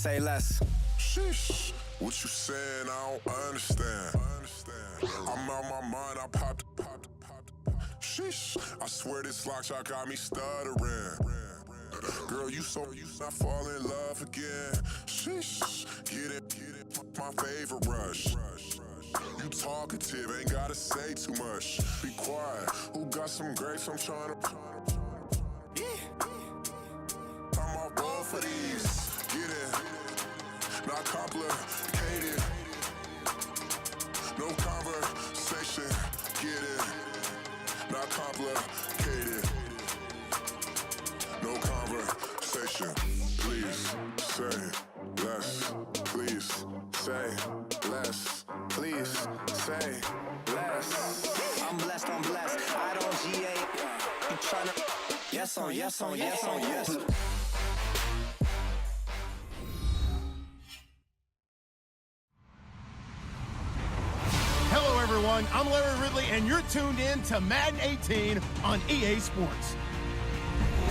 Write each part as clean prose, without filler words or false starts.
say less. Sheesh, what you saying? I don't understand. I'm out my mind, I popped. Sheesh, I swear this lock shot got me stuttering. Girl, you not fall in love again. Sheesh, get it, my favorite rush. You talkative, ain't gotta say too much. Be quiet, who got some grapes? I'm trying to. I'm off both for these. Get it, not complicated. No conversation, get it, not complicated. No conversation, please say less. Please say less. Please say less. I'm blessed, I don't GA. You tryna. Yes on, yes on, yes on, yes. Hello, everyone. I'm Larry Ridley, and you're tuned in to Madden 18 on EA Sports.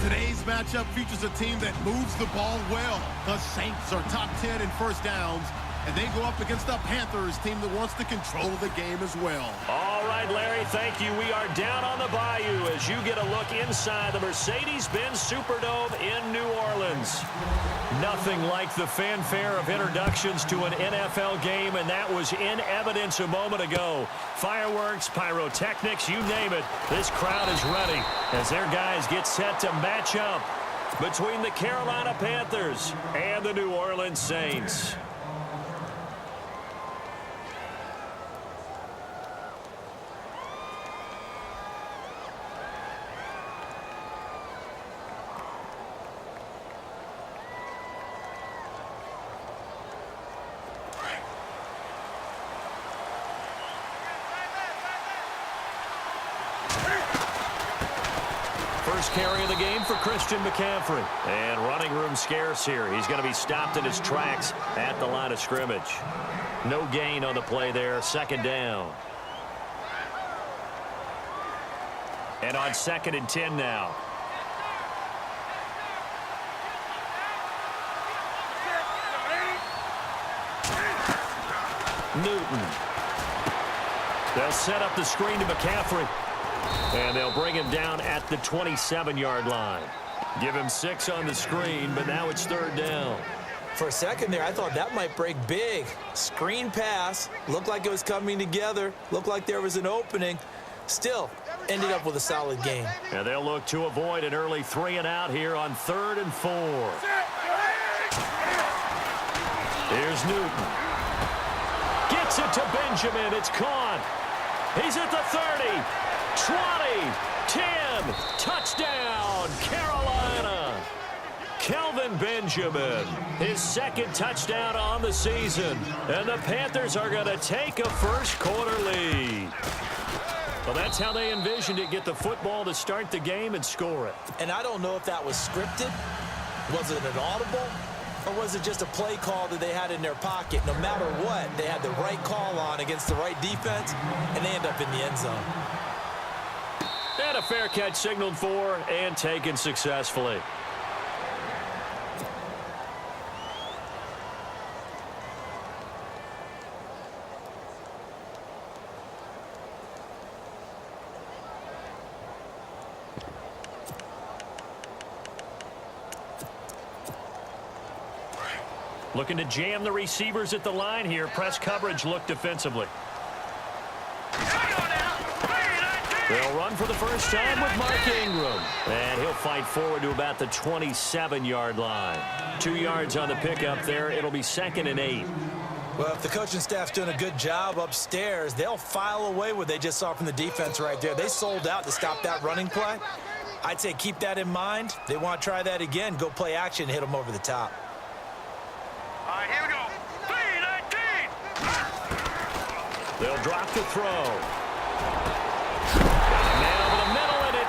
Today's matchup features a team that moves the ball well. The Saints are top 10 in first downs, and they go up against the Panthers team that wants to control the game as well. All right, Larry, thank you. We are down on the bayou as you get a look inside the Mercedes-Benz Superdome in New Orleans. Nothing like the fanfare of introductions to an NFL game, and that was in evidence a moment ago. Fireworks, pyrotechnics, you name it. This crowd is ready as their guys get set to match up between the Carolina Panthers and the New Orleans Saints. First carry of the game for Christian McCaffrey. And running room scarce here. He's going to be stopped in his tracks at the line of scrimmage. No gain on the play there. Second down. And on 2nd and 10 now. Newton. They'll set up the screen to McCaffrey. And they'll bring him down at the 27-yard line. Give him 6 on the screen, but now it's 3rd down. For a second there, I thought that might break big. Screen pass. Looked like it was coming together. Looked like there was an opening. Still, ended up with a solid game. And they'll look to avoid an early 3-and-out here on 3rd and 4. Here's Newton. Gets it to Benjamin. It's caught. He's at the 30. 20, 10, touchdown, Carolina. Kelvin Benjamin, his 2nd touchdown on the season. And the Panthers are going to take a first-quarter lead. Well, that's how they envisioned it, get the football to start the game and score it. And I don't know if that was scripted. Was it an audible? Or was it just a play call that they had in their pocket? No matter what, they had the right call on against the right defense, and they end up in the end zone. And a fair catch signaled for and taken successfully. Looking to jam the receivers at the line here. Press coverage look defensively. They'll run for the first time with Mark Ingram. And he'll fight forward to about the 27-yard line. 2 yards on the pickup there. It'll be 2nd and 8. Well, if the coaching staff's doing a good job upstairs, they'll file away what they just saw from the defense right there. They sold out to stop that running play. I'd say keep that in mind. They want to try that again. Go play action, hit them over the top. All right, here we go. 3-19. They'll drop the throw.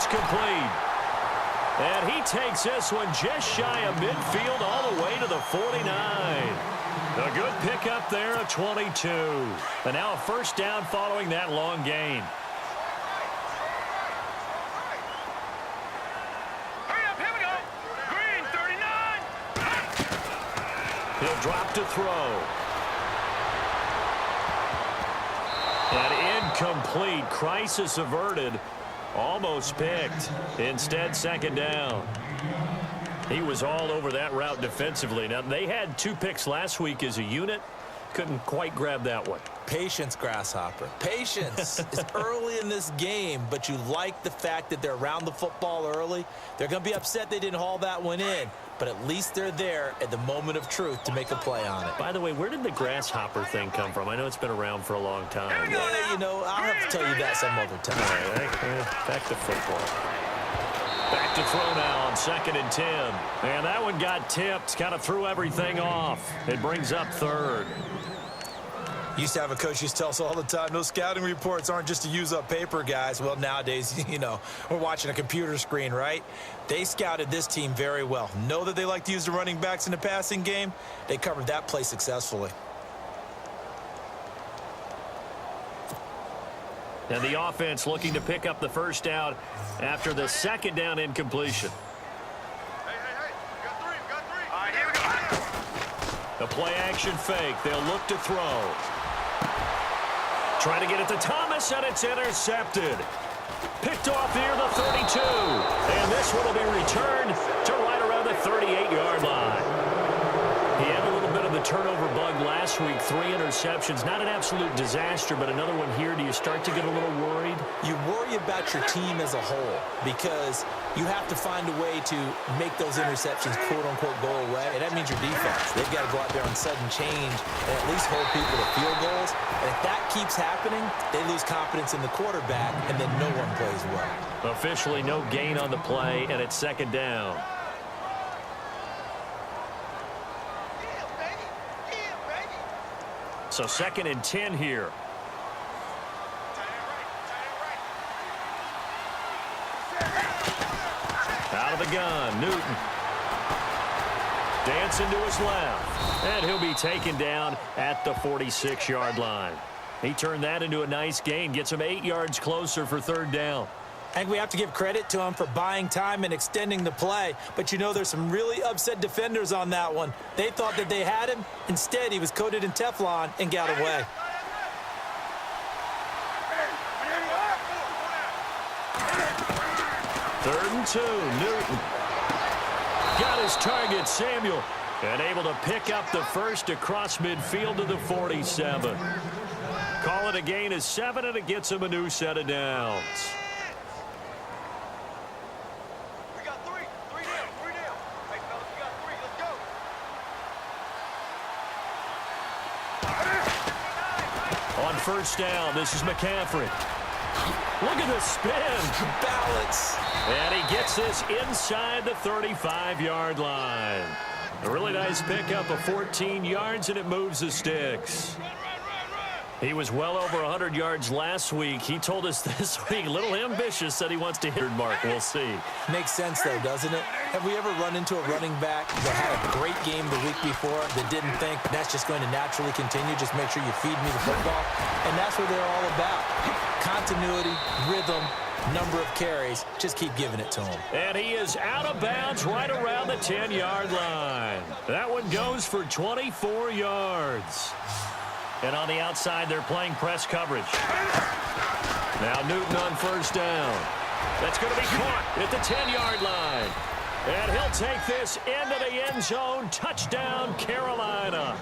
Complete. And he takes this one just shy of midfield all the way to the 49. A good pickup there, a 22. And now a first down following that long gain. Hurry up, here we go. Green, 39. He'll He'll drop to throw. And incomplete. Crisis averted. Almost picked. Instead, second down. He was all over that route defensively. Now, they had 2 picks last week as a unit. Couldn't quite grab that one. Patience, Grasshopper. Patience. It's early in this game, but you like the fact that they're around the football early. They're going to be upset they didn't haul that one in, but at least they're there at the moment of truth to make a play on it. By the way, where did the grasshopper thing come from? I know it's been around for a long time. Yeah, you know, I'll have to tell you that some other time. All right, back to football. Back to throw now on 2nd and 10. And that one got tipped, kind of threw everything off. It brings up 3rd. Used to have a coach used to tell us all the time, those scouting reports aren't just to use up paper, guys. Well, nowadays, you know, we're watching a computer screen, right? They scouted this team very well. Know that they like to use the running backs in the passing game. They covered that play successfully. And the offense looking to pick up the first down after the 2nd down incompletion. Hey, we got 3. All right, here we go. The play action fake. They'll look to throw. Trying to get it to Thomas, and it's intercepted. Picked off near the 32. And this one will be returned to right around the 38-yard line. He had a little bit of the turnover bug last week. 3 interceptions. Not an absolute disaster, but another one here. Do you start to get a little worried? You worry about your team as a whole because you have to find a way to make those interceptions, quote-unquote, go away. And that means your defense. They've got to go out there on sudden change and at least hold people to field goals. And if that keeps happening, they lose confidence in the quarterback, and then no one plays well. Officially no gain on the play, and it's 2nd down. So 2nd and 10 here. Out of the gun, Newton. Dancing to his left. And he'll be taken down at the 46-yard line. He turned that into a nice gain. Gets him 8 yards closer for 3rd down. I think we have to give credit to him for buying time and extending the play. But, you know, there's some really upset defenders on that one. They thought that they had him. Instead, he was coated in Teflon and got away. Third and 2, Newton. Got his target, Samuel. And able to pick up the first across midfield to the 47. Call it a gain of 7, and it gets him a new set of downs. We got 3. 3 down. Hey, fellas, we got 3. Let's go. On first down, this is McCaffrey. Look at the spin. Balance. And he gets this inside the 35-yard line. A really nice pickup of 14 yards, and it moves the sticks. He was well over 100 yards last week. He told us this week, a little ambitious, that he wants to hit mark. We'll see. Makes sense, though, doesn't it? Have we ever run into a running back that had a great game the week before that didn't think that's just going to naturally continue? Just make sure you feed me the football. And that's what they're all about. Continuity, rhythm, number of carries. Just keep giving it to him. And he is out of bounds right around the 10-yard line. That one goes for 24 yards. And on the outside, they're playing press coverage. Now Newton on first down. That's going to be caught at the 10-yard line. And he'll take this into the end zone. Touchdown, Carolina.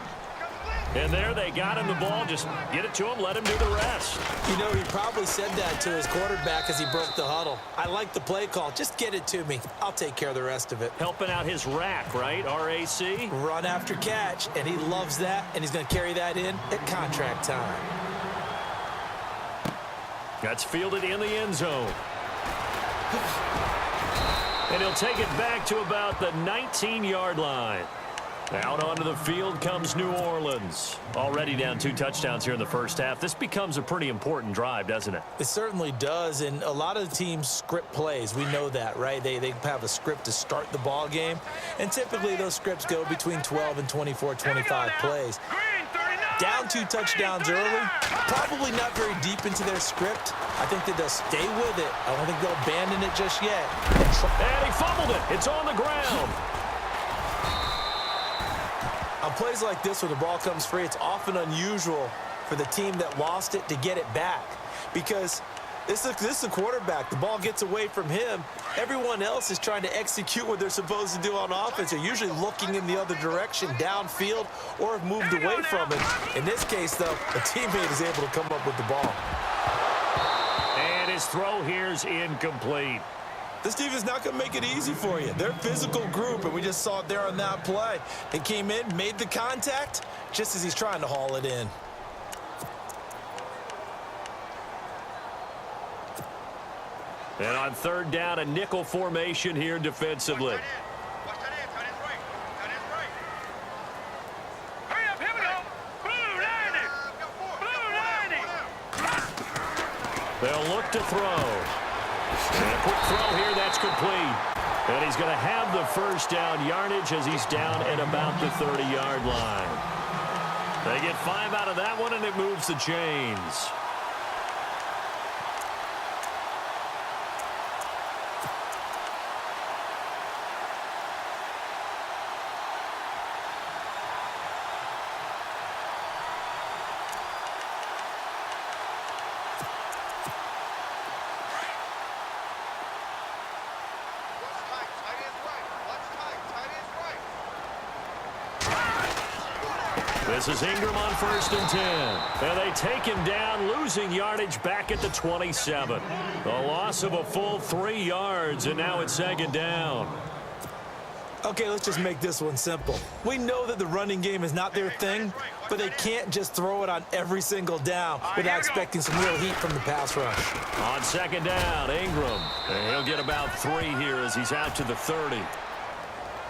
And there they got him the ball. Just get it to him, let him do the rest. You know, he probably said that to his quarterback as he broke the huddle. I like the play call. Just get it to me. I'll take care of the rest of it. Helping out his rack, right? RAC? Run after catch, and he loves that, and he's going to carry that in at contract time. That's fielded in the end zone. And he'll take it back to about the 19-yard line. Out onto the field comes New Orleans. Already down 2 touchdowns here in the first half. This becomes a pretty important drive, doesn't it? It certainly does, and a lot of the teams script plays. We know that, right? They have a script to start the ball game, and typically those scripts go between 12 and 24, 25 plays. Down 2 touchdowns early, probably not very deep into their script. I think that they'll stay with it. I don't think they'll abandon it just yet. And he fumbled it. It's on the ground. I On plays like this where the ball comes free, it's often unusual for the team that lost it to get it back because this is a quarterback. The ball gets away from him. Everyone else is trying to execute what they're supposed to do on offense. They're usually looking in the other direction, downfield, or have moved away from it. In this case, though, a teammate is able to come up with the ball. And his throw here's incomplete. This team is not going to make it easy for you. They're a physical group, and we just saw it there on that play. They came in, made the contact, just as he's trying to haul it in. And on third down, a nickel formation here defensively. Watch that end. Tight end's right. Tight end's right. Hurry up. Here we go. Blue 90. Blue 90. They'll look to throw. And a quick throw here, that's complete. And he's going to have the first down yardage as he's down at about the 30-yard line. They get 5 out of that one, and it moves the chains. This is Ingram on 1st and 10. And they take him down, losing yardage back at the 27. A loss of a full 3 yards, and now it's 2nd down. Okay, let's just make this one simple. We know that the running game is not their thing, but they can't just throw it on every single down without expecting some real heat from the pass rush. On 2nd down, Ingram. And he'll get about 3 here as he's out to the 30.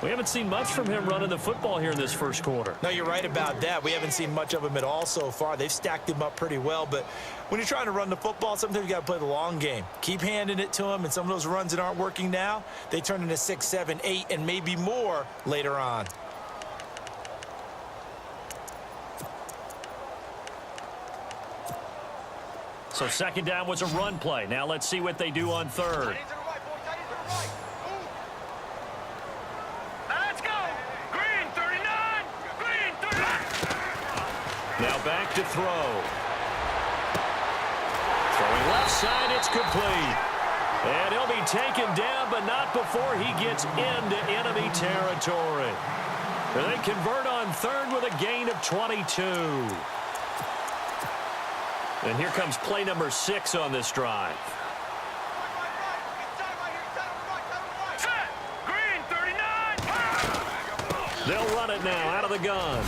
We haven't seen much from him running the football here in this first quarter. No, you're right about that. We haven't seen much of him at all so far. They've stacked him up pretty well, but when you're trying to run the football, sometimes you got to play the long game. Keep handing it to him, and some of those runs that aren't working now, they turn into 6, 7, 8, and maybe more later on. So 2nd down was a run play. Now let's see what they do on 3rd. Now back to throw. Throwing left side, it's complete. And he'll be taken down, but not before he gets into enemy territory. And they convert on 3rd with a gain of 22. And here comes play number 6 on this drive. They'll run it now out of the gun.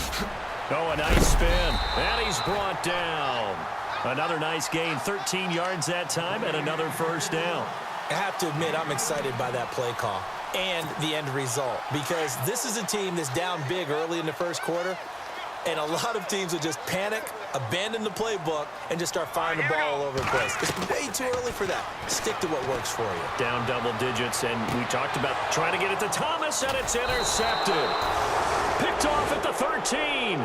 Oh, a nice spin. And he's brought down. Another nice gain, 13 yards that time, and another 1st down. I have to admit, I'm excited by that play call and the end result because this is a team that's down big early in the first quarter, and a lot of teams will just panic, abandon the playbook, and just start firing the ball all over the place. It's way too early for that. Stick to what works for you. Down double digits, and we talked about trying to get it to Thomas, and it's intercepted. Picked off at the 13.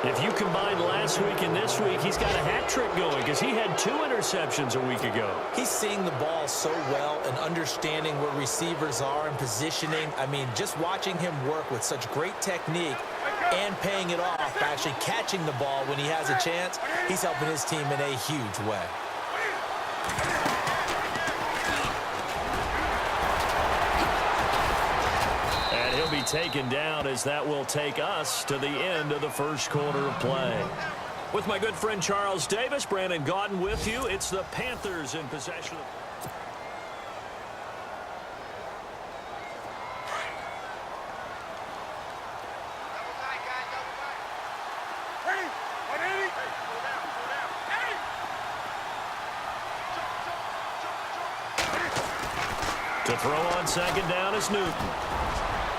If you combine last week and this week, he's got a hat trick going because he had 2 interceptions a week ago. He's seeing the ball so well and understanding where receivers are and positioning. I mean, just watching him work with such great technique and paying it off by actually catching the ball when he has a chance, he's helping his team in a huge way. Be taken down as that will take us to the end of the first quarter of play. With my good friend Charles Davis, Brandon Gaudin with you. It's the Panthers in possession of... To throw on 2nd down is Newton.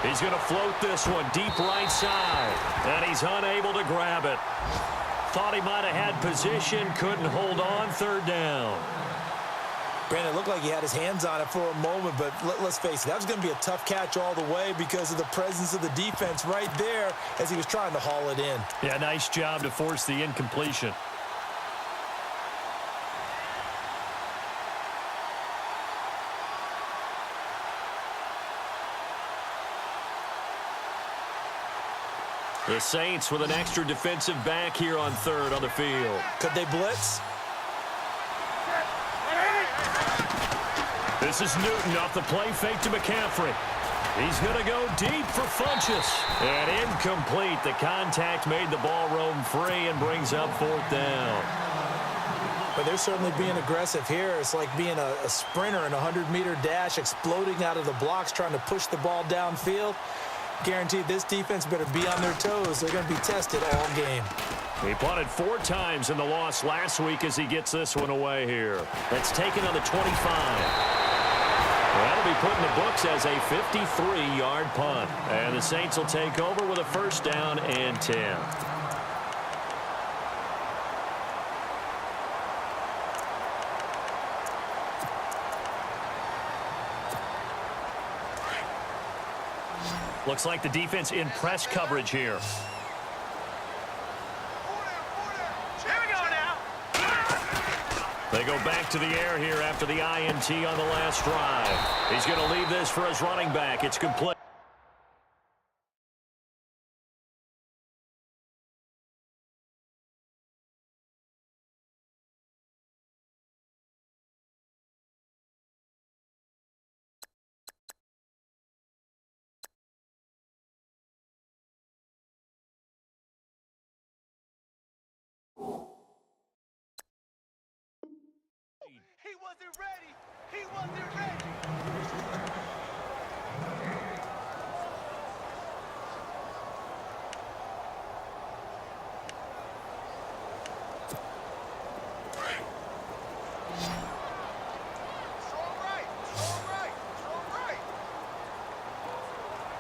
He's going to float this one deep right side, and he's unable to grab it. Thought he might have had position, couldn't hold on, 3rd down. Brandon, it looked like he had his hands on it for a moment, but let's face it, that was going to be a tough catch all the way because of the presence of the defense right there as he was trying to haul it in. Yeah, nice job to force the incompletion. The Saints with an extra defensive back here on third on the field. Could they blitz? This is Newton off the play fake to McCaffrey. He's going to go deep for Funchess. And incomplete. The contact made the ball roam free and brings up fourth down. But they're certainly being aggressive here. It's like being a sprinter in a 100-meter dash, exploding out of the blocks, trying to push the ball downfield. Guaranteed this defense better be on their toes. They're going to be tested all game. He punted 4 times in the loss last week as he gets this one away here. That's taken on the 25. That'll be put in the books as a 53-yard punt. And the Saints will take over with a first down and 10. Looks like the defense in press coverage here. Here we go now. They go back to the air here after the INT on the last drive. He's going to leave this for his running back. It's complete. He wasn't ready. He wasn't ready. It's all right. It's all right. It's all right.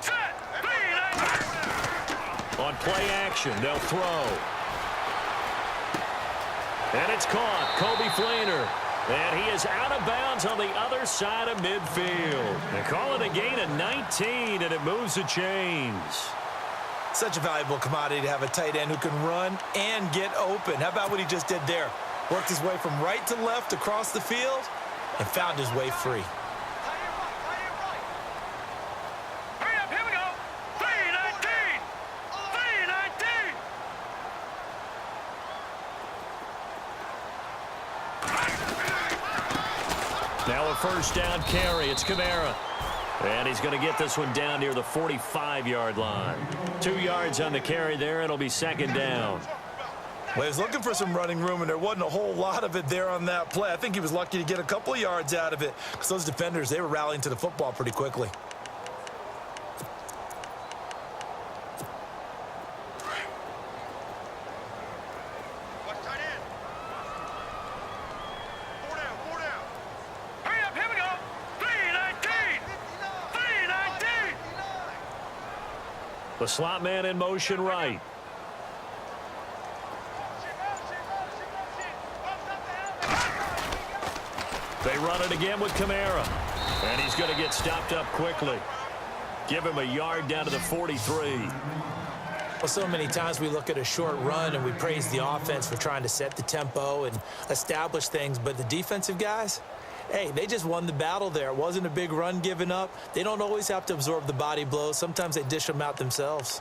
Set. On play action, they'll throw. And it's caught. Kobe Flainer. And he is out of bounds on the other side of midfield. They call it a gain of 19, and it moves the chains. Such a valuable commodity to have a tight end who can run and get open. How about what he just did there? Worked his way from right to left across the field and found his way free. Hurry up, here we go. 319. 319. Now a first down carry. It's Kamara. And he's going to get this one down near the 45-yard line. 2 yards on the carry there. It'll be second down. Well, he was looking for some running room, and there wasn't a whole lot of it there on that play. I think he was lucky to get a couple of yards out of it because those defenders, they were rallying to the football pretty quickly. Watch tight end. 4 down, 4 down. Hurry up, here we go. 319. 319. The slot man in motion right. They run it again with Kamara. And he's going to get stopped up quickly. Give him a yard down to the 43. Well, so many times we look at a short run and we praise the offense for trying to set the tempo and establish things, but the defensive guys, hey, they just won the battle there. It wasn't a big run given up. They don't always have to absorb the body blows. Sometimes they dish them out themselves.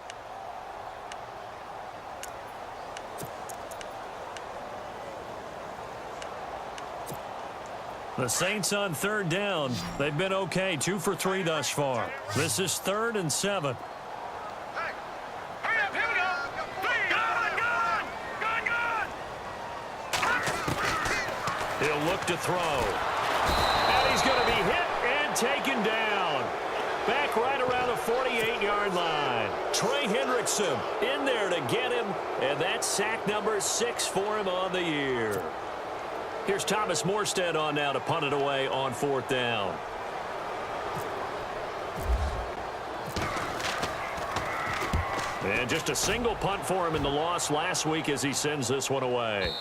The Saints on third down. They've been okay, 2 for 3 thus far. This is 3rd and 7. Hey, hurry up, here we go. Gun. He'll look to throw. And he's going to be hit and taken down. Back right around the 48-yard line. Trey Hendrickson in there to get him. And that's sack number 6 for him on the year. Here's Thomas Morstead on now to punt it away on 4th down. And just a single punt for him in the loss last week as he sends this one away.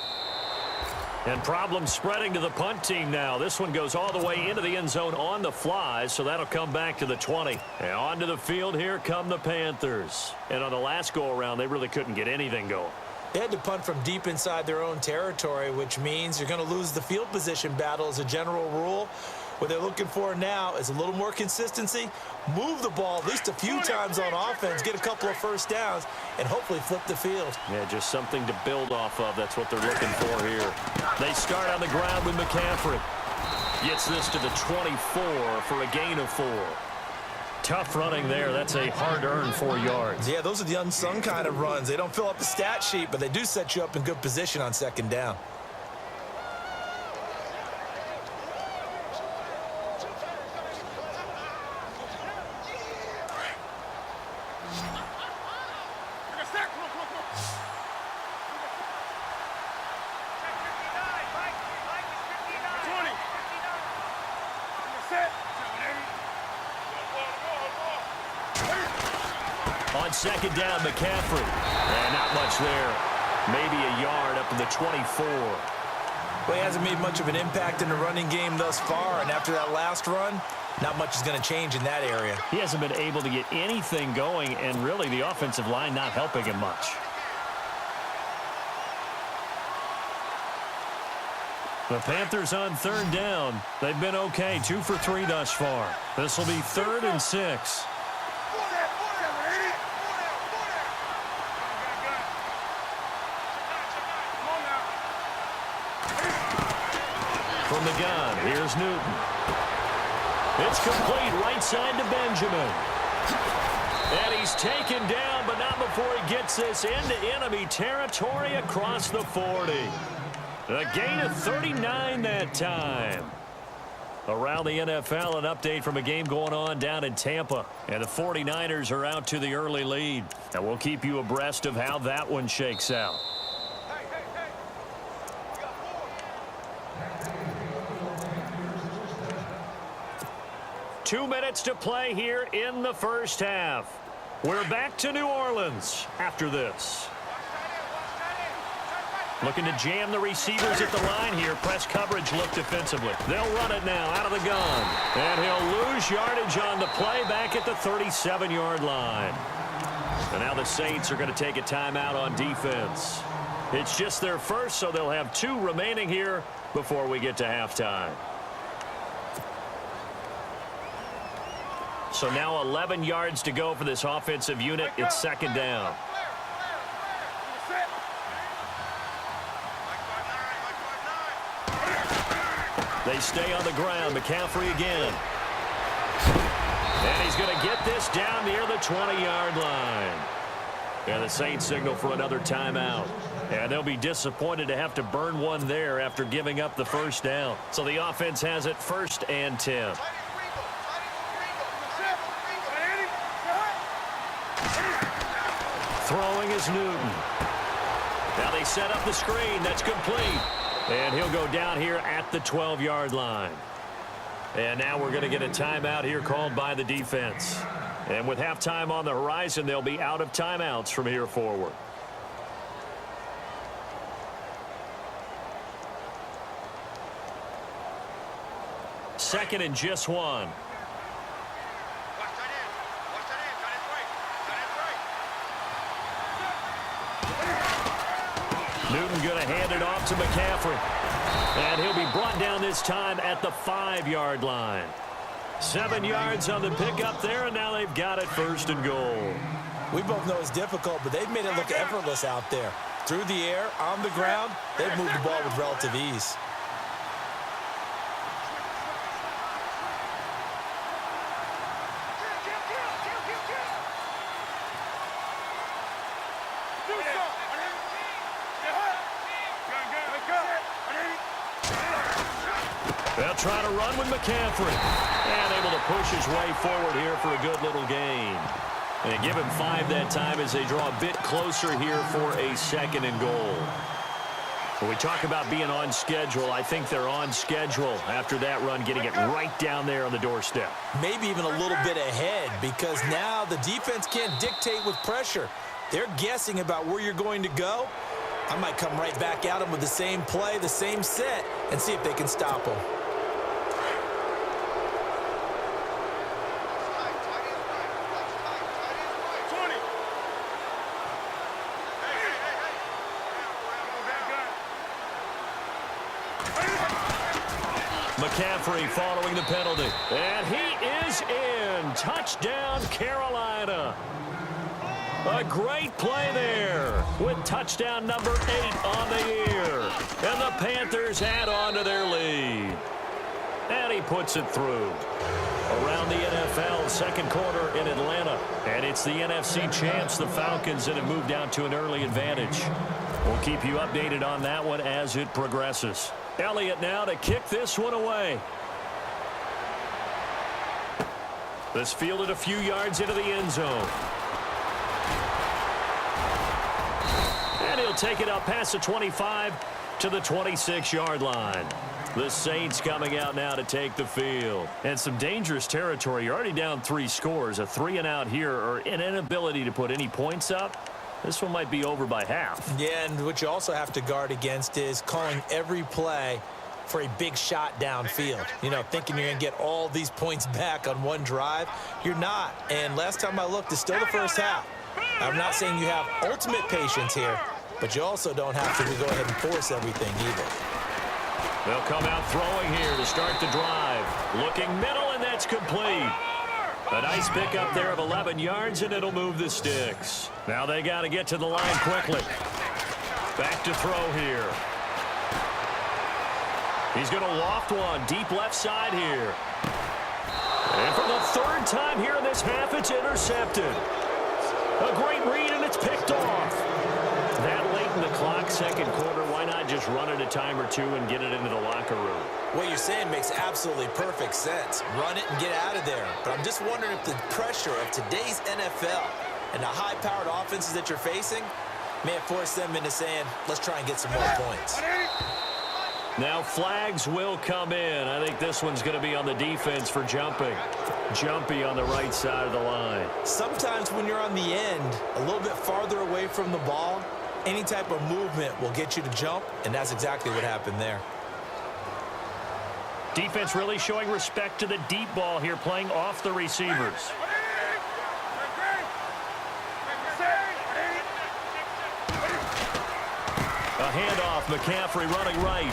And problems spreading to the punt team now. This one goes all the way into the end zone on the fly, so that'll come back to the 20. And onto the field here come the Panthers. And on the last go-around, they really couldn't get anything going. They had to punt from deep inside their own territory, which means you're going to lose the field position battle as a general rule. What they're looking for now is a little more consistency, move the ball at least a few times on offense, get a couple of first downs, and hopefully flip the field. Yeah, just something to build off of. That's what they're looking for here. They start on the ground with McCaffrey. Gets this to the 24 for a gain of 4. Tough running there. That's a hard-earned 4 yards. Yeah, those are the unsung kind of runs. They don't fill up the stat sheet, but they do set you up in good position on second down. On second down, McCaffrey. And not much there. Maybe a yard up to the 24. Well, he hasn't made much of an impact in the running game thus far, and after that last run, not much is going to change in that area. He hasn't been able to get anything going, and really the offensive line not helping him much. The Panthers on third down. They've been okay, 2 for 3 thus far. This will be 3rd and 6. From the gun, here's Newton. It's complete right side to Benjamin. And he's taken down, but not before he gets this into enemy territory across the 40. A gain of 39 that time. Around the NFL, an update from a game going on down in Tampa. And the 49ers are out to the early lead. And we'll keep you abreast of how that one shakes out. 2 minutes to play here in the first half. We're back to New Orleans after this. Looking to jam the receivers at the line here. Press coverage look defensively. They'll run it now out of the gun. And he'll lose yardage on the play back at the 37-yard line. And now the Saints are going to take a timeout on defense. It's just their first, so they'll have 2 remaining here before we get to halftime. So now 11 yards to go for this offensive unit. It's second down. They stay on the ground. McCaffrey again. And he's going to get this down near the 20-yard line. And the Saints signal for another timeout. And they'll be disappointed to have to burn one there after giving up the first down. So the offense has it 1st and 10. Throwing is Newton. Now they set up the screen. That's complete. And he'll go down here at the 12-yard line. And now we're going to get a timeout here called by the defense. And with halftime on the horizon, they'll be out of timeouts from here forward. Second and just 1. Newton going to hand it off to McCaffrey. And he'll be brought down this time at the 5-yard line. 7 yards on the pickup there, and now they've got it 1st and goal. We both know it's difficult, but they've made it look effortless out there. Through the air, on the ground, they've moved the ball with relative ease. They'll try to run with McCaffrey. And able to push his way forward here for a good little gain. And they give him 5 that time as they draw a bit closer here for a 2nd and goal. When we talk about being on schedule, I think they're on schedule after that run, getting it right down there on the doorstep. Maybe even a little bit ahead, because now the defense can't dictate with pressure. They're guessing about where you're going to go. I might come right back at them with the same play, the same set, and see if they can stop them. McCaffrey following the penalty. And he is in. Touchdown, Carolina. A great play there with touchdown number 8 on the year. And the Panthers add on to their lead. And he puts it through. Around the NFL, second quarter in Atlanta. And it's the NFC champs, the Falcons, that have moved down to an early advantage. We'll keep you updated on that one as it progresses. Elliott now to kick this one away. This fielded a few yards into the end zone. And he'll take it up past the 25 to the 26-yard line. The Saints coming out now to take the field. And some dangerous territory. You're already down 3 scores. A 3-and-out here, or an inability to put any points up. This one might be over by half. Yeah, and what you also have to guard against is calling every play for a big shot downfield. You know, thinking you're going to get all these points back on one drive. You're not. And last time I looked, it's still the first half. I'm not saying you have ultimate patience here, but you also don't have to go ahead and force everything either. They'll come out throwing here to start the drive. Looking middle, and that's complete. A nice pickup there of 11 yards, and it'll move the sticks. Now they got to get to the line quickly. Back to throw here. He's going to loft one deep left side here. And for the 3rd time here in this half, it's intercepted. A great read, and it's picked off. That late in the clock, second quarter, why not just run it a time or two and get it into the locker room? What you're saying makes absolutely perfect sense. Run it and get out of there. But I'm just wondering if the pressure of today's NFL and the high-powered offenses that you're facing may have forced them into saying, let's try and get some more points. Now flags will come in. I think this one's going to be on the defense for jumping. Jumpy on the right side of the line. Sometimes when you're on the end, a little bit farther away from the ball, any type of movement will get you to jump, and that's exactly what happened there. Defense really showing respect to the deep ball here, playing off the receivers. A handoff, McCaffrey running right.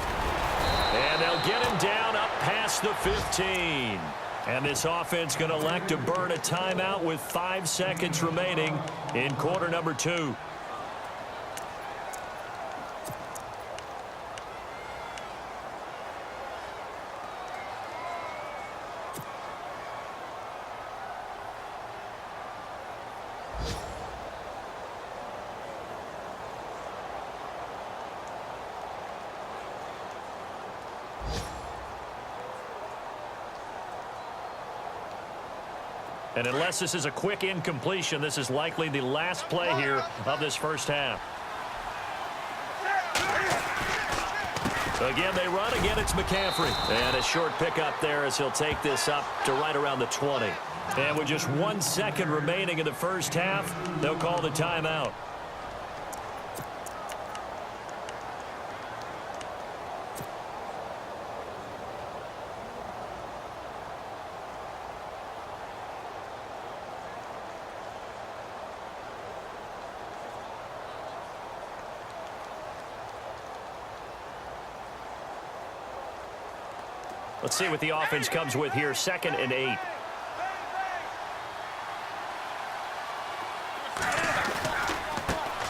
And they'll get him down up past the 15. And this offense going to elect to burn a timeout with 5 seconds remaining in quarter number 2. And unless this is a quick incompletion, this is likely the last play here of this first half. Again, they run. Again, it's McCaffrey. And a short pickup there as he'll take this up to right around the 20. And with just 1 second remaining in the first half, they'll call the timeout. Let's see what the offense comes with here. 2nd and 8.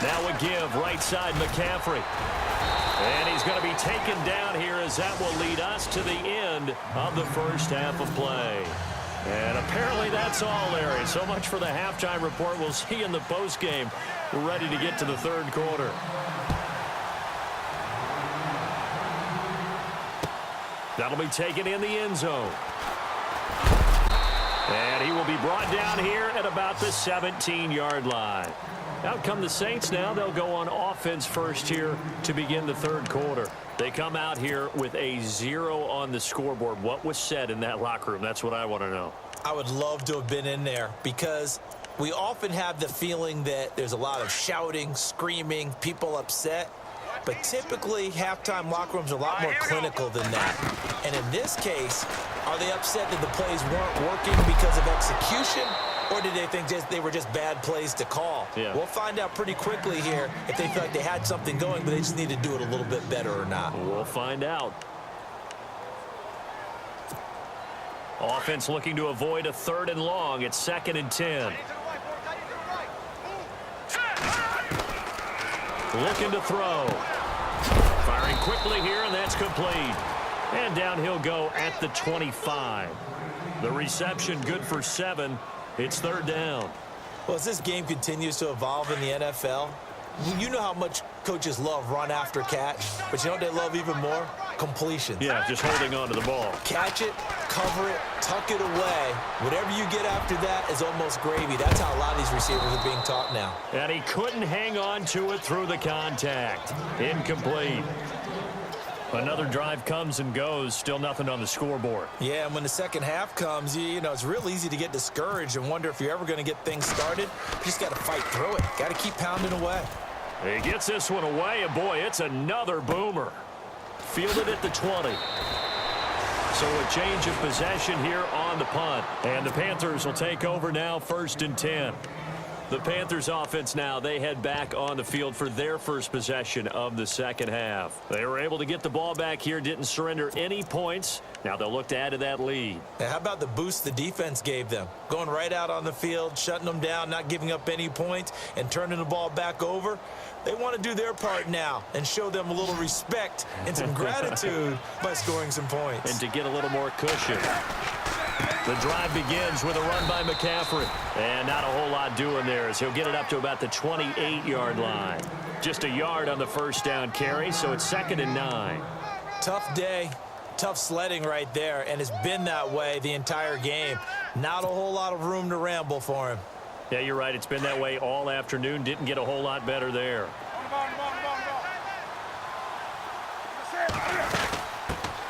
Now a give, right side McCaffrey. And he's going to be taken down here as that will lead us to the end of the first half of play. And apparently that's all, Larry. So much for the halftime report. We'll see you in the postgame. We're ready to get to the 3rd quarter. That'll be taken in the end zone. And he will be brought down here at about the 17-yard line. Out come the Saints now. They'll go on offense first here to begin the 3rd quarter. They come out here with a 0 on the scoreboard. What was said in that locker room? That's what I want to know. I would love to have been in there because we often have the feeling that there's a lot of shouting, screaming, people upset. But typically, halftime locker rooms are a lot more clinical than that. And in this case, are they upset that the plays weren't working because of execution, or did they think they were just bad plays to call? Yeah. We'll find out pretty quickly here if they feel like they had something going, but they just need to do it a little bit better or not. We'll find out. Offense looking to avoid a 3rd and long. It's 2nd and 10. Looking to throw. Firing quickly here, and that's complete. And down he'll go at the 25. The reception good for 7. It's 3rd down. Well, as this game continues to evolve in the NFL, you know how much coaches love run after catch, but you know what they love even more? Completion. Yeah, just holding on to the ball. Catch it, cover it, tuck it away. Whatever you get after that is almost gravy. That's how a lot of these receivers are being taught now. And he couldn't hang on to it through the contact. Incomplete. Another drive comes and goes. Still nothing on the scoreboard. Yeah, and when the second half comes, you know, it's real easy to get discouraged and wonder if you're ever going to get things started. You just got to fight through it. Got to keep pounding away. He gets this one away, and boy, it's another boomer. Fielded at the 20. So a change of possession here on the punt. And the Panthers will take over now, 1st and 10. The Panthers offense now, they head back on the field for their first possession of the second half. They were able to get the ball back here, didn't surrender any points. Now they'll look to add to that lead. Now, how about the boost the defense gave them? Going right out on the field, shutting them down, not giving up any points, and turning the ball back over. They want to do their part now and show them a little respect and some gratitude by scoring some points. And to get a little more cushion. The drive begins with a run by McCaffrey. And not a whole lot doing there as he'll get it up to about the 28-yard line. Just a yard on the first down carry, so it's 2nd and 9. Tough day, tough sledding right there, and it's been that way the entire game. Not a whole lot of room to ramble for him. Yeah, you're right. It's been that way all afternoon. Didn't get a whole lot better there.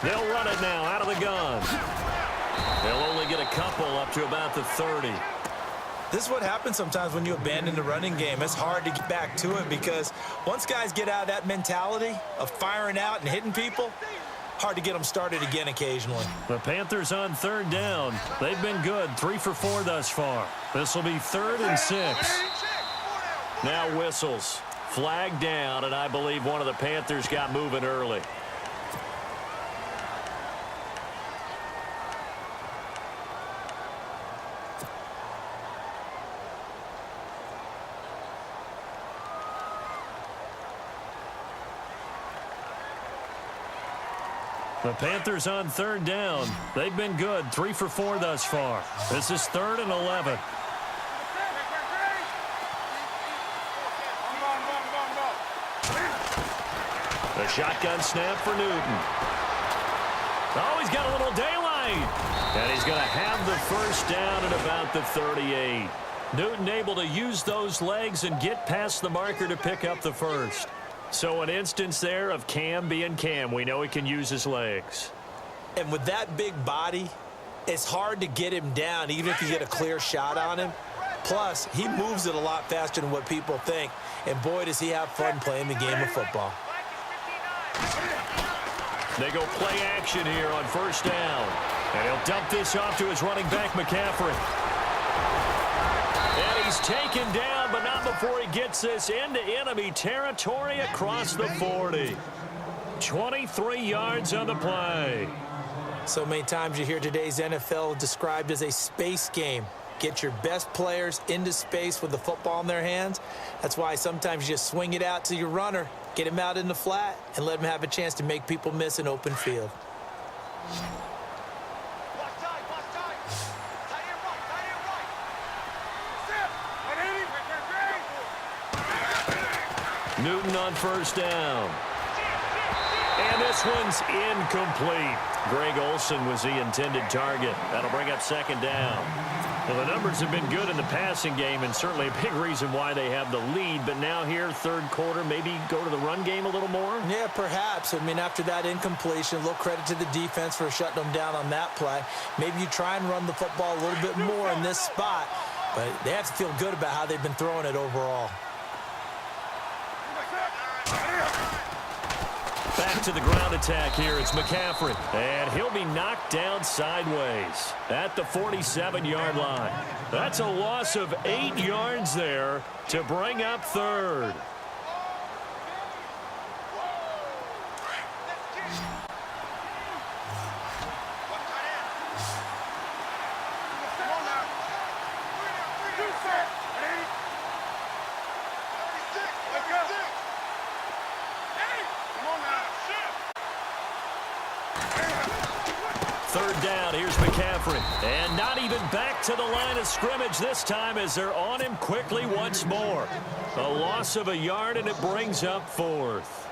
They'll run it now out of the gun. They'll only get a couple up to about the 30. This is what happens sometimes when you abandon the running game. It's hard to get back to it because once guys get out of that mentality of firing out and hitting people, hard to get them started again occasionally. The Panthers on 3rd down. They've been good, 3 for 4 thus far. This will be 3rd and 6. Now whistles. Flag down, and I believe one of the Panthers got moving early. The Panthers on 3rd down. They've been good, 3 for 4 thus far. This is 3rd and 11. The shotgun snap for Newton. Oh, he's got a little daylight. And he's going to have the first down at about the 38. Newton able to use those legs and get past the marker to pick up the first. So an instance there of Cam being Cam. We know he can use his legs. And with that big body, it's hard to get him down even if you get a clear shot on him. Plus, he moves it a lot faster than what people think. And boy, does he have fun playing the game of football. They go play action here on 1st down. And he'll dump this off to his running back, McCaffrey. And he's taken down, but not before he gets this into enemy territory across the 40. 23 yards on the play. So many times you hear today's NFL described as a space game. Get your best players into space with the football in their hands. That's why sometimes you just swing it out to your runner, get him out in the flat, and let him have a chance to make people miss an open field. Newton on 1st down. And this one's incomplete. Greg Olsen was the intended target. That'll bring up 2nd down. Well, the numbers have been good in the passing game, and certainly a big reason why they have the lead. But now here, 3rd quarter, maybe go to the run game a little more? Yeah, perhaps. I mean, after that incompletion, a little credit to the defense for shutting them down on that play. Maybe you try and run the football a little bit more in this spot. But they have to feel good about how they've been throwing it overall. Back to the ground attack here. It's McCaffrey. And he'll be knocked down sideways at the 47-yard line. That's a loss of 8 yards there to bring up 3rd. third down. Here's McCaffrey. And not even back to the line of scrimmage this time as they're on him quickly once more. A loss of a yard, and it brings up fourth.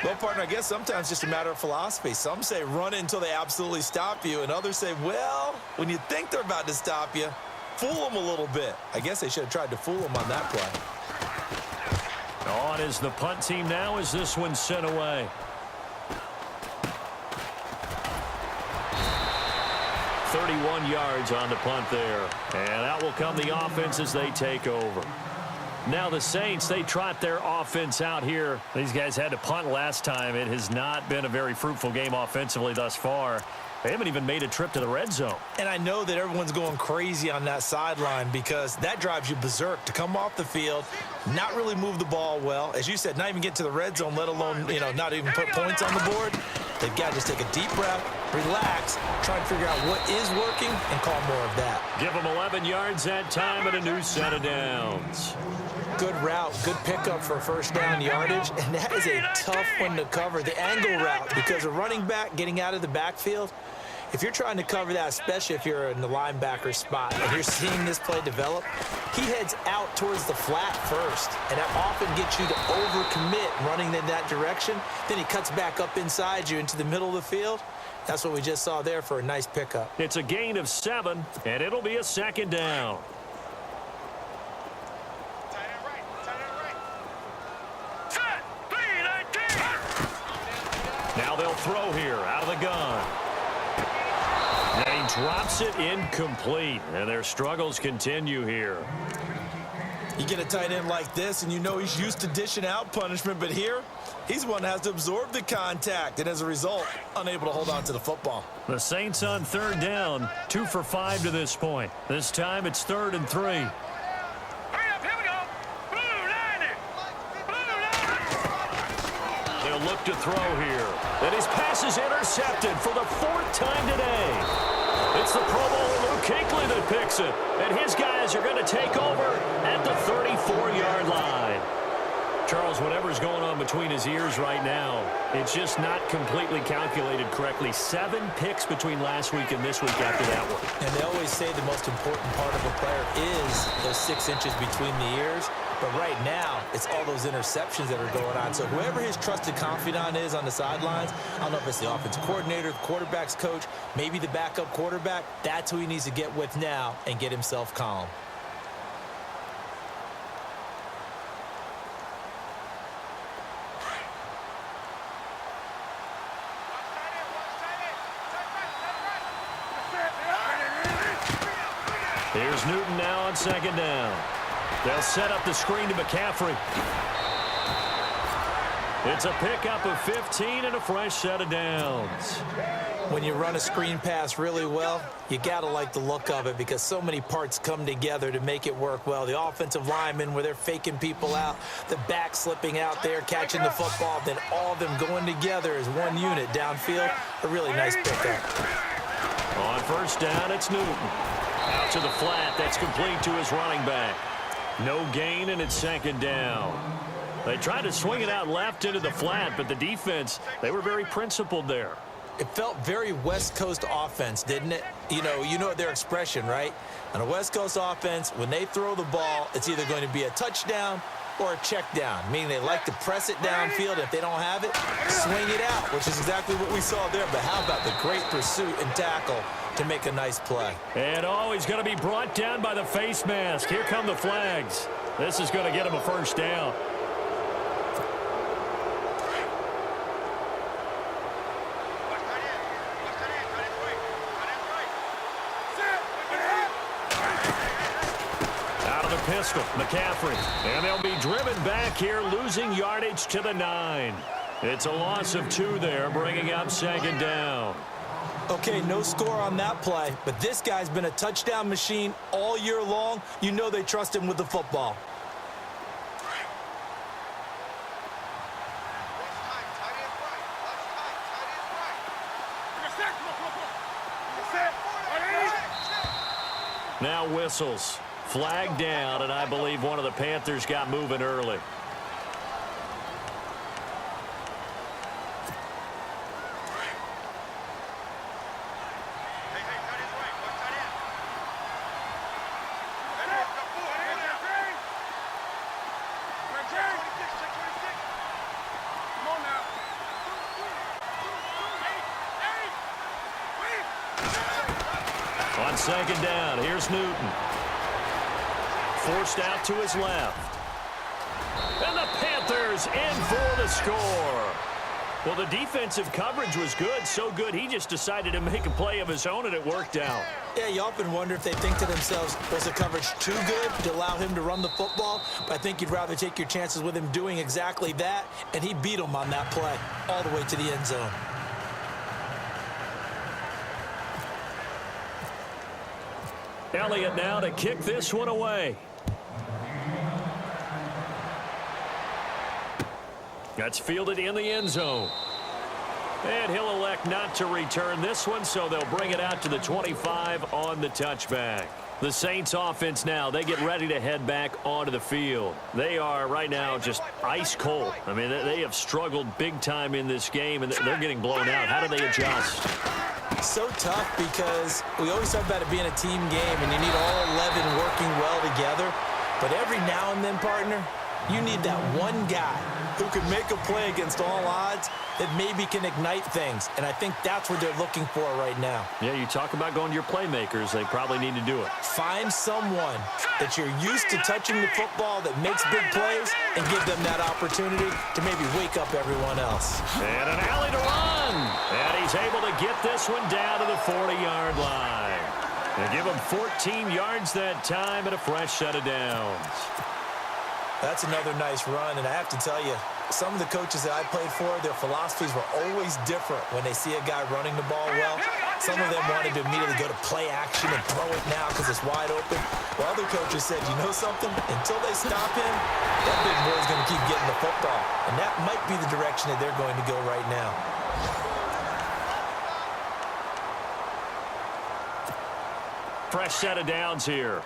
Well, partner, I guess sometimes it's just a matter of philosophy. Some say run it until they absolutely stop you, and others say, well, when you think they're about to stop you, fool them a little bit. I guess they should have tried to fool them on that play. On is the punt team now as this one's sent away. .31 yards on the punt there. And out will come the offense as they take over. Now the Saints, they trot their offense out here. These guys had to punt last time. It has not been a very fruitful game offensively thus far. They haven't even made a trip to the red zone. And I know that everyone's going crazy on that sideline because that drives you berserk to come off the field, not really move the ball well. As you said, not even get to the red zone, let alone, not even put points on the board. They've got to just take a deep breath, relax, try and figure out what is working, and call more of that. Give them 11 yards that time and a new set of downs. Good route, good pickup for first down yardage, and that is a tough one to cover, the angle route, because a running back getting out of the backfield, if you're trying to cover that, especially if you're in the linebacker spot and you're seeing this play develop, he heads out towards the flat first, and that often gets you to overcommit running in that direction. Then he cuts back up inside you into the middle of the field. That's what we just saw there for a nice pickup. It's a gain of 7, and it'll be a second down. Now they'll throw here out of the gun. And he drops it incomplete, and their struggles continue here. You get a tight end like this, and you know he's used to dishing out punishment, but here, he's the one that has to absorb the contact, and as a result, unable to hold on to the football. The Saints on third down, 2 for 5 to this point. This time it's 3rd and 3. Hurry up, here we go. Blue line it. They'll look to throw here. And his pass is intercepted for the 4th time today. It's the Pro Bowler Luke Kuechly that picks it. And his guys are going to take over at the 34-yard line. Charles, whatever's going on between his ears right now, it's just not completely calculated correctly. 7 picks between last week and this week after that one. And they always say the most important part of a player is those 6 inches between the ears. But right now, it's all those interceptions that are going on. So whoever his trusted confidant is on the sidelines, I don't know if it's the offensive coordinator, the quarterback's coach, maybe the backup quarterback, that's who he needs to get with now and get himself calm. Here's Newton now on second down. They'll set up the screen to McCaffrey. It's a pickup of 15 and a fresh set of downs. When you run a screen pass really well, you got to like the look of it because so many parts come together to make it work well. The offensive linemen where they're faking people out, the back slipping out there, catching the football, then all of them going together as one unit downfield. A really nice pickup. On first down, it's Newton. Out to the flat. That's complete to his running back. No gain, and it's second down. They tried to swing it out left into the flat, but the defense, they were very principled there. It felt very West Coast offense, didn't it? You know their expression, right? On a West Coast offense, when they throw the ball, it's either going to be a touchdown or a check down, meaning they like to press it downfield. If they don't have it, swing it out, which is exactly what we saw there. But how about the great pursuit and tackle to make a nice play? And he's going to be brought down by the face mask. Here come the flags. This is going to get him a first down. Pistol, McCaffrey, and they'll be driven back here, losing yardage to the 9. It's a loss of 2 there, bringing up second down. Okay, no score on that play, but this guy's been a touchdown machine all year long. You know they trust him with the football. Now whistles. Flag down, and I believe one of the Panthers got moving early. On second down, here's Newton. Forced out to his left. And the Panthers in for the score. Well, the defensive coverage was good, so good he just decided to make a play of his own, and it worked out. Yeah, you often wonder if they think to themselves, was the coverage too good to allow him to run the football? But I think you'd rather take your chances with him doing exactly that, and he beat him on that play all the way to the end zone. Elliott now to kick this one away. That's fielded in the end zone. And he'll elect not to return this one, so they'll bring it out to the 25 on the touchback. The Saints offense now, they get ready to head back onto the field. They are right now just ice cold. I mean, they have struggled big time in this game, and they're getting blown out. How do they adjust? So tough because we always talk about it being a team game, and you need all 11 working well together. But every now and then, partner, you need that one guy who can make a play against all odds that maybe can ignite things. And I think that's what they're looking for right now. Yeah, you talk about going to your playmakers. They probably need to do it. Find someone that you're used to touching the football that makes big plays and give them that opportunity to maybe wake up everyone else. And an alley to run. And he's able to get this one down to the 40-yard line. They give him 14 yards that time and a fresh set of downs. That's another nice run, and I have to tell you, some of the coaches that I played for, their philosophies were always different when they see a guy running the ball well. Some of them wanted to immediately go to play action and throw it now because it's wide open. Well, other coaches said, you know something? Until they stop him, that big boy's going to keep getting the football. And that might be the direction that they're going to go right now. Fresh set of downs here.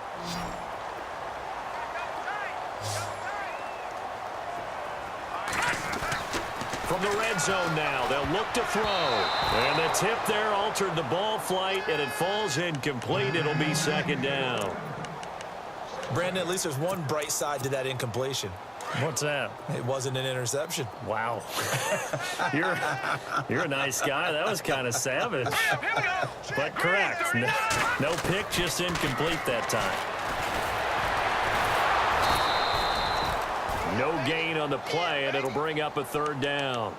From the red zone now, they'll look to throw. And the tip there altered the ball flight, and it falls incomplete. It'll be second down. Brandon, at least there's one bright side to that incompletion. What's that? It wasn't an interception. Wow. You're a nice guy. That was kind of savage. But correct. No pick, just incomplete that time. No gain on the play, and it'll bring up a third down.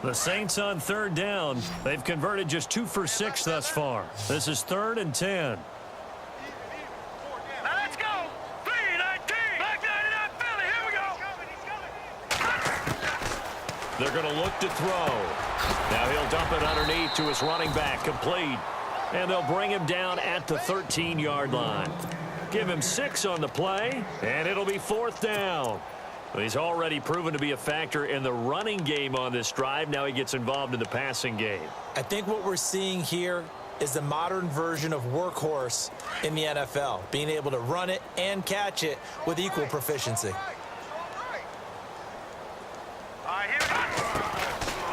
The Saints on third down. They've converted just 2 for 6 thus far. This is 3rd and 10. Now let's go. 3-19. Black 99 Philly. Here we go. They're going to look to throw. Now he'll dump it underneath to his running back. Complete. And they'll bring him down at the 13-yard line. Give him 6 on the play, and it'll be 4th down. He's already proven to be a factor in the running game on this drive. Now he gets involved in the passing game. I think what we're seeing here is the modern version of workhorse in the NFL, being able to run it and catch it with equal proficiency.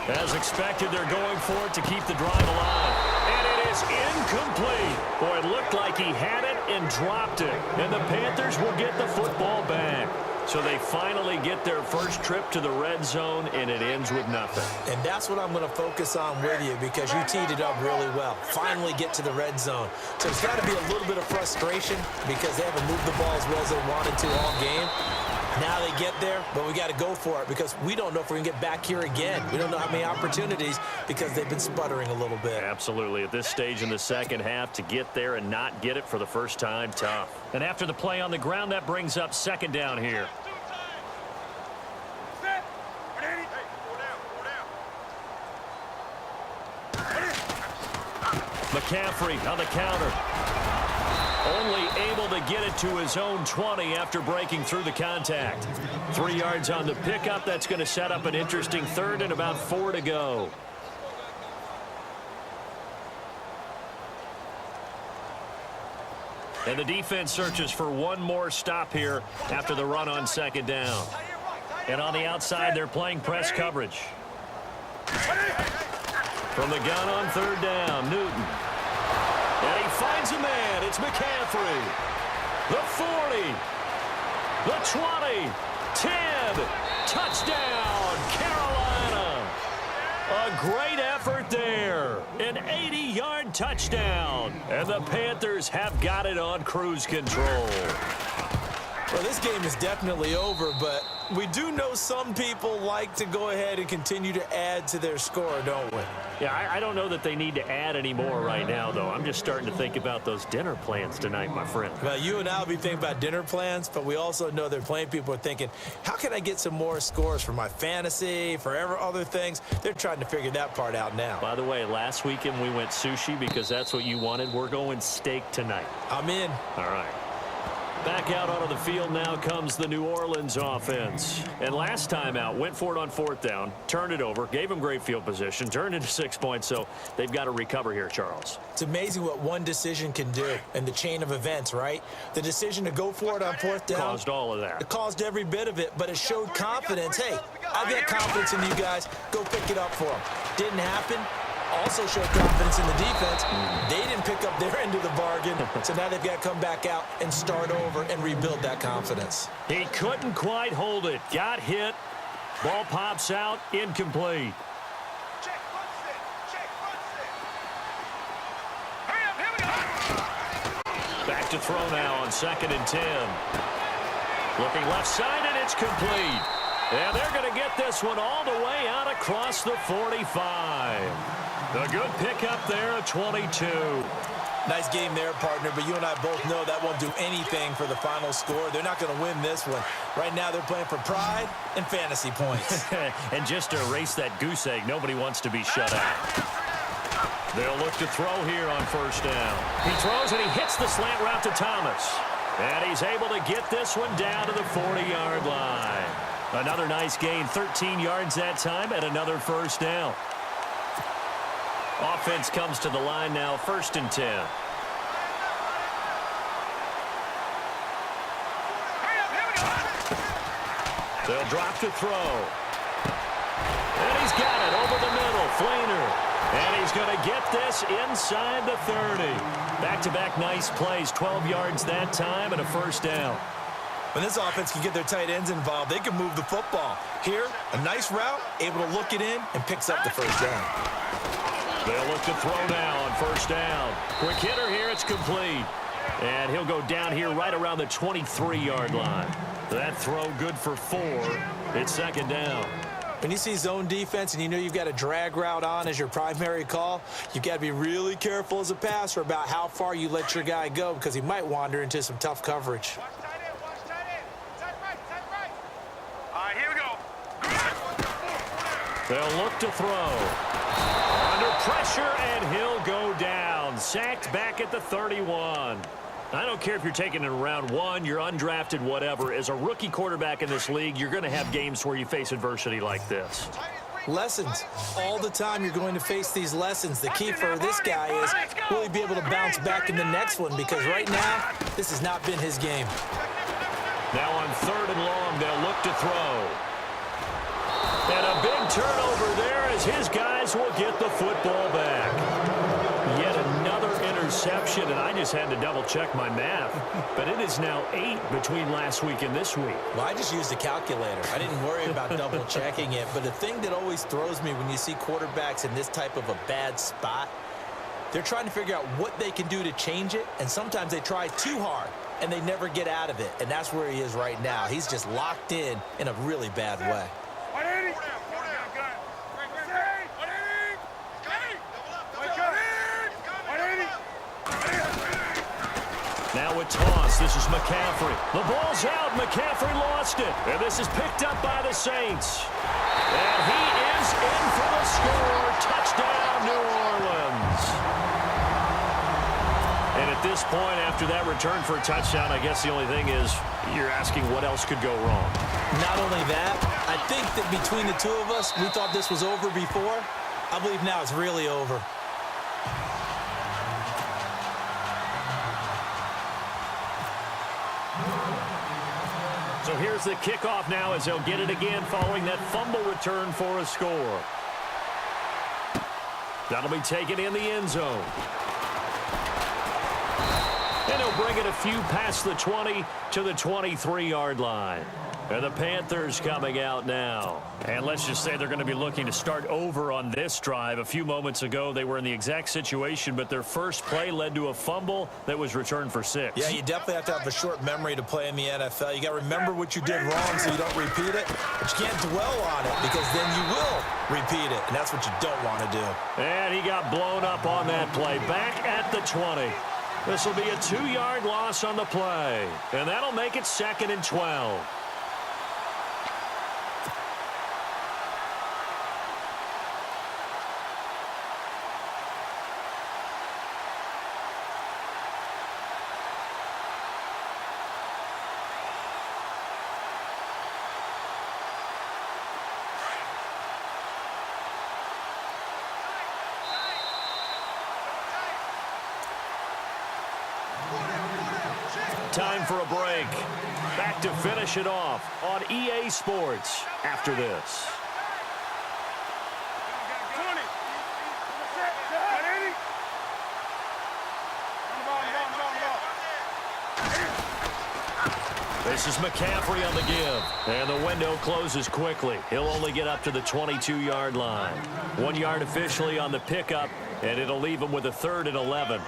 As expected, they're going for it to keep the drive alive. And it is incomplete. Boy, it looked like he had it and dropped it. And the Panthers will get the football back. So they finally get their first trip to the red zone, and it ends with nothing. And that's what I'm going to focus on with you because you teed it up really well. Finally get to the red zone. So there's got to be a little bit of frustration because they haven't moved the ball as well as they wanted to all game. Now they get there, but we got to go for it because we don't know if we're going to get back here again. We don't know how many opportunities because they've been sputtering a little bit. Absolutely. At this stage in the second half, to get there and not get it for the first time, tough. And after the play on the ground, that brings up second down here. McCaffrey on the counter. Only able to get it to his own 20 after breaking through the contact. 3 yards on the pickup. That's going to set up an interesting third and about 4 to go. And the defense searches for one more stop here after the run on second down. And on the outside, they're playing press coverage. From the gun on third down, Newton. And he finds a man. It's McCaffrey. The 40. the 20, 10, touchdown, Carolina. A great effort there, an 80-yard touchdown, and the Panthers have got it on cruise control. Well, this game is definitely over, but we do know some people like to go ahead and continue to add to their score, don't we? Yeah, I don't know that they need to add any more right now, though. I'm just starting to think about those dinner plans tonight, my friend. Well, you and I will be thinking about dinner plans, but we also know that plenty of people are thinking, how can I get some more scores for my fantasy, for other things? They're trying to figure that part out now. By the way, last weekend we went sushi because that's what you wanted. We're going steak tonight. I'm in. All right. Back out onto the field now comes the New Orleans offense. And last time out, went for it on 4th down, turned it over, gave them great field position, turned into 6 points, so they've got to recover here, Charles. It's amazing what one decision can do in the chain of events, right? The decision to go for it on 4th down. Caused all of that. It caused every bit of it, but it showed confidence. Hey, I've got confidence in you guys. Go pick it up for them. Didn't happen. Also showed confidence in the defense. They didn't pick up their end of the bargain, so now they've got to come back out and start over and rebuild that confidence. He couldn't quite hold it. Got hit. Ball pops out. Incomplete. Check, front set. Check, front set. Hurry up, here we go. Back to throw now on 2nd and 10. Looking left side, and it's complete. And they're going to get this one all the way out across the 45. A good pickup there at 22. Nice game there, partner, but you and I both know that won't do anything for the final score. They're not going to win this one. Right now, they're playing for pride and fantasy points. And just to erase that goose egg, nobody wants to be shut out. They'll look to throw here on 1st down. He throws, and he hits the slant route to Thomas. And he's able to get this one down to the 40-yard line. Another nice gain, 13 yards that time, and another 1st down. Offense comes to the line now, 1st and 10. They'll drop to throw. And he's got it over the middle, Flainer. And he's going to get this inside the 30. Back-to-back nice plays, 12 yards that time, and a 1st down. When this offense can get their tight ends involved, they can move the football. Here, a nice route, able to look it in, and picks up the 1st down. They'll look to throw now on 1st down. Quick hitter here, it's complete. And he'll go down here right around the 23-yard line. That throw good for 4. It's 2nd down. When you see zone defense and you know you've got a drag route on as your primary call, you've got to be really careful as a passer about how far you let your guy go because he might wander into some tough coverage. Watch tight end, watch tight end. Tight right. All right, here we go. They'll look to throw. Under pressure, and he'll go down. Sacked back at the 31. I don't care if you're taking it in round 1, you're undrafted, whatever. As a rookie quarterback in this league, you're going to have games where you face adversity like this. Lessons. All the time you're going to face these lessons. The key for this guy is will he be able to bounce back in the next one? Because right now, this has not been his game. Now on 3rd and long, they'll look to throw. And a big turnover there as his guys will get the football back. Yet another interception, and I just had to double-check my math. But it is now 8 between last week and this week. Well, I just used a calculator. I didn't worry about double-checking it. But the thing that always throws me when you see quarterbacks in this type of a bad spot, they're trying to figure out what they can do to change it, and sometimes they try too hard, and they never get out of it. And that's where he is right now. He's just locked in a really bad way. Now a toss. This is McCaffrey. The ball's out. McCaffrey lost it. And this is picked up by the Saints. And he is in for the score. Touchdown, New Orleans. And at this point, after that return for a touchdown, I guess the only thing is you're asking what else could go wrong. Not only that, I think that between the two of us, we thought this was over before. I believe now it's really over. So here's the kickoff now as they'll get it again following that fumble return for a score. That'll be taken in the end zone. And he'll they'll bring it a few past the 20 to the 23-yard line. And the Panthers coming out now. And let's just say they're going to be looking to start over on this drive. A few moments ago, they were in the exact situation, but their first play led to a fumble that was returned for 6. Yeah, you definitely have to have a short memory to play in the NFL. You got to remember what you did wrong so you don't repeat it, but you can't dwell on it because then you will repeat it, and that's what you don't want to do. And he got blown up on that play. Back at the 20. This will be a 2-yard loss on the play, and that'll make it 2nd and 12. Time for a break. Back to finish it off on EA Sports after this. This is McCaffrey on the give. And the window closes quickly. He'll only get up to the 22-yard line. 1 yard officially on the pickup, and it'll leave him with a 3rd and 11.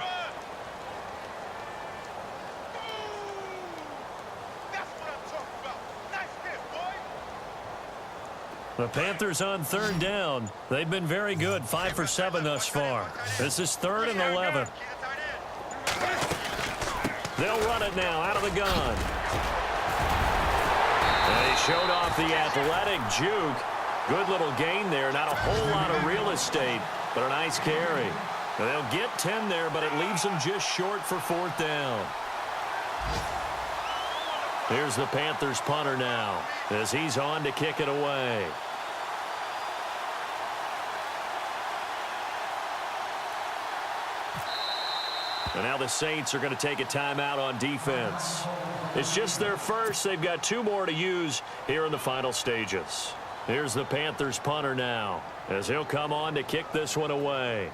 The Panthers on 3rd down. They've been very good, 5 for 7 thus far. This is 3rd and 11. They'll run it now out of the gun. And he showed off the athletic juke. Good little gain there. Not a whole lot of real estate, but a nice carry. And they'll get 10 there, but it leaves them just short for 4th down. Here's the Panthers punter now as he's on to kick it away. And now the Saints are going to take a timeout on defense. It's just their first. They've got 2 more to use here in the final stages. Here's the Panthers punter now as he'll come on to kick this one away.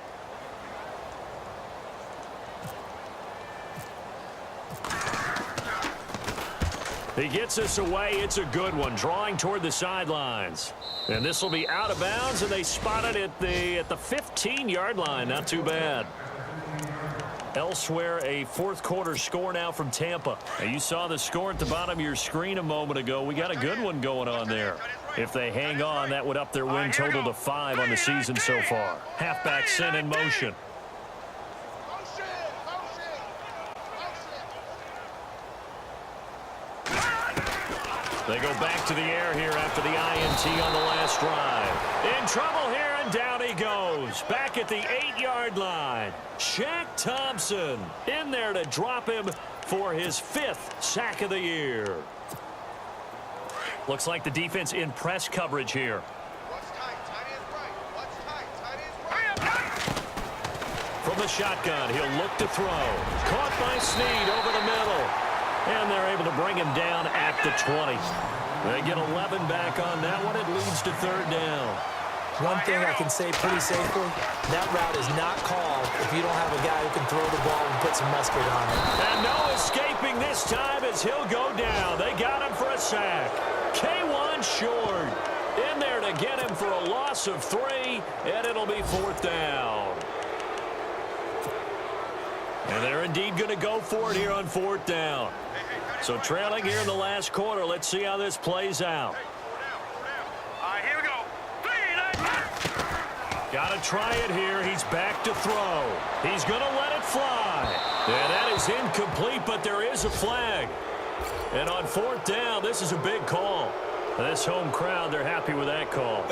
He gets this away. It's a good one, drawing toward the sidelines. And this will be out of bounds, and they spot it at the 15-yard line. Not too bad. Elsewhere, a 4th quarter score now from Tampa. Now, you saw the score at the bottom of your screen a moment ago. We got a good one going on there. If they hang on, that would up their win total to 5 on the season so far. Halfback sent in motion. They go back to the air here after the INT on the last drive. In trouble here, and down he goes. Back at the 8-yard line. Shaq Thompson in there to drop him for his 5th sack of the year. Looks like the defense in press coverage here. From the shotgun, he'll look to throw. Caught by Snead over the middle. And they're able to bring him down at the 20. They get 11 back on that one. It leads to 3rd down. One thing I can say pretty safely, that route is not called if you don't have a guy who can throw the ball and put some mustard on it. And no escaping this time as he'll go down. They got him for a sack. K1 short. In there to get him for a loss of 3, and it'll be 4th down. And they're indeed going to go for it here on 4th down. So trailing here in the last quarter. Let's see how this plays out. All right, here we go. Got to try it here. He's back to throw. He's going to let it fly. And that is incomplete, but there is a flag. And on 4th down, this is a big call. This home crowd, they're happy with that call.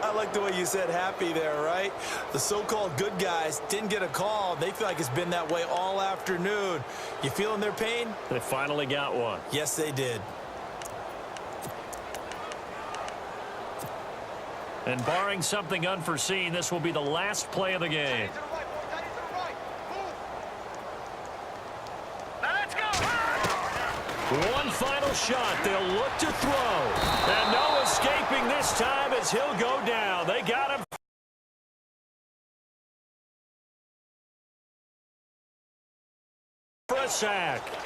I like the way you said happy there, right? The so-called good guys didn't get a call. They feel like it's been that way all afternoon. You feeling their pain? They finally got one. Yes, they did. And barring something unforeseen, this will be the last play of the game. One final shot. They'll look to throw. And no escaping this time as he'll go down. They got him. a sack.